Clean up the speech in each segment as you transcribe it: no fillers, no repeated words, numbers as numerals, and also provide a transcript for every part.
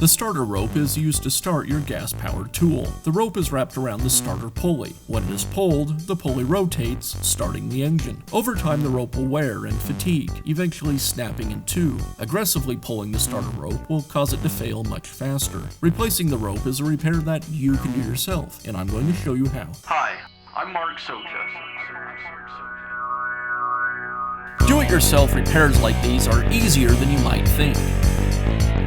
The starter rope is used to start your gas-powered tool. The rope is wrapped around the starter pulley. When it is pulled, the pulley rotates, starting the engine. Over time, the rope will wear and fatigue, eventually snapping in two. Aggressively pulling the starter rope will cause it to fail much faster. Replacing the rope is a repair that you can do yourself, and I'm going to show you how. Hi, I'm Mark Socha. Do-it-yourself repairs like these are easier than you might think.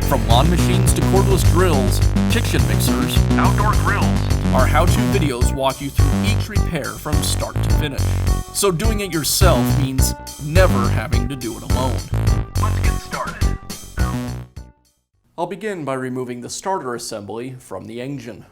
From lawn machines to cordless drills, kitchen mixers, Outdoor grills. our how-to videos walk you through each repair from start to finish. So doing it yourself means never having to do it alone. Let's get started. I'll begin by removing the starter assembly from the engine.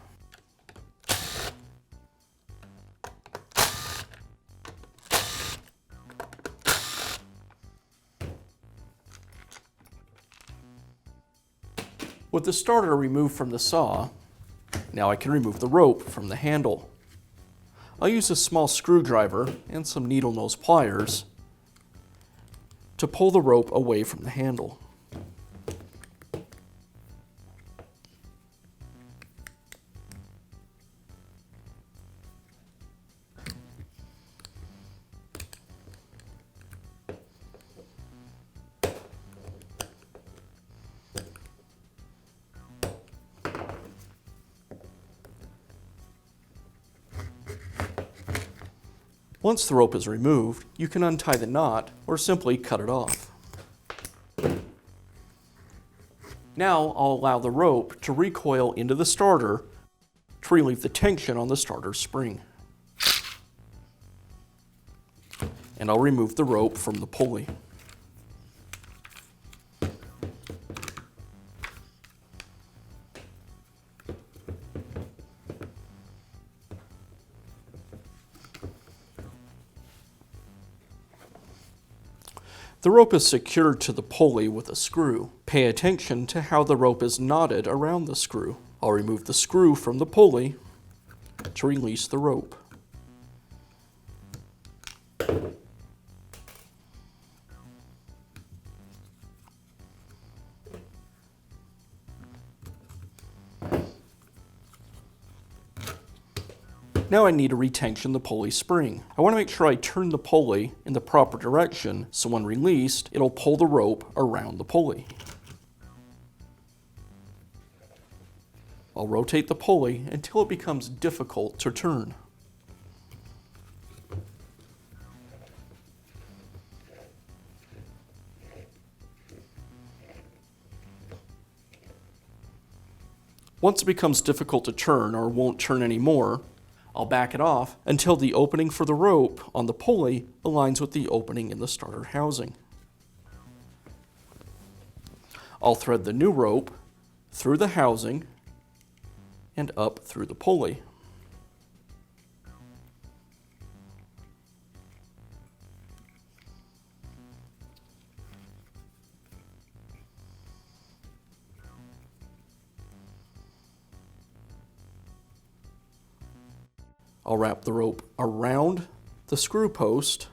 With the starter removed from the saw, now I can remove the rope from the handle. I'll use a small screwdriver and some needle nose pliers to pull the rope away from the handle. Once the rope is removed, you can untie the knot or simply cut it off. Now I'll allow the rope to recoil into the starter to relieve the tension on the starter spring. And I'll remove the rope from the pulley. The rope is secured to the pulley with a screw. Pay attention to how the rope is knotted around the screw. I'll remove the screw from the pulley to release the rope. Now I need to retension the pulley spring. I want to make sure I turn the pulley in the proper direction so when released, it'll pull the rope around the pulley. I'll rotate the pulley until it becomes difficult to turn. Once it becomes difficult to turn or won't turn anymore, I'll back it off until the opening for the rope on the pulley aligns with the opening in the starter housing. I'll thread the new rope through the housing and up through the pulley. I'll wrap the rope around the screw post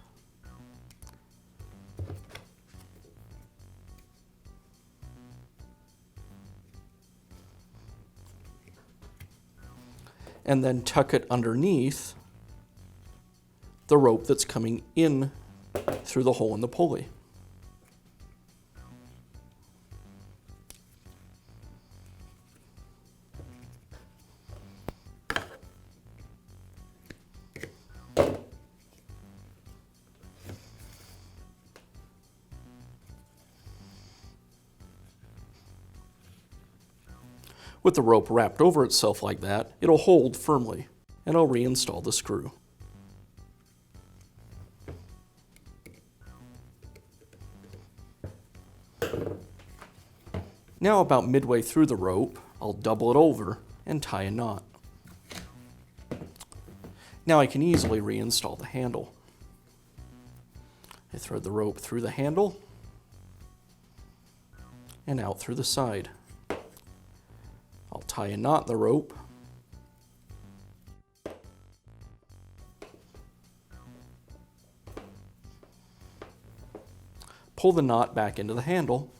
and then tuck it underneath the rope that's coming in through the hole in the pulley. With the rope wrapped over itself like that, it'll hold firmly, and I'll reinstall the screw. Now about midway through the rope, I'll double it over and tie a knot. Now I can easily reinstall the handle. I thread the rope through the handle and out through the side. I'll tie a knot in the rope. Pull the knot back into the handle.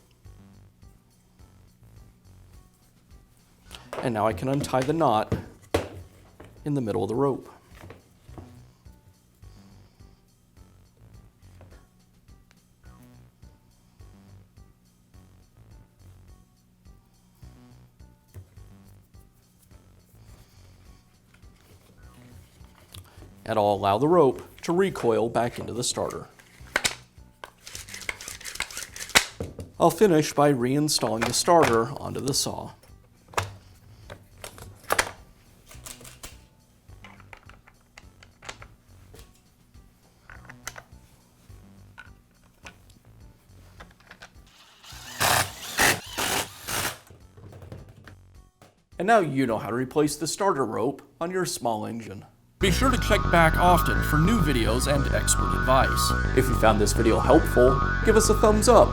And now I can untie the knot in the middle of the rope. And I'll allow the rope to recoil back into the starter. I'll finish by reinstalling the starter onto the saw. And now you know how to replace the starter rope on your small engine. Be sure to check back often for new videos and expert advice. If you found this video helpful, give us a thumbs up.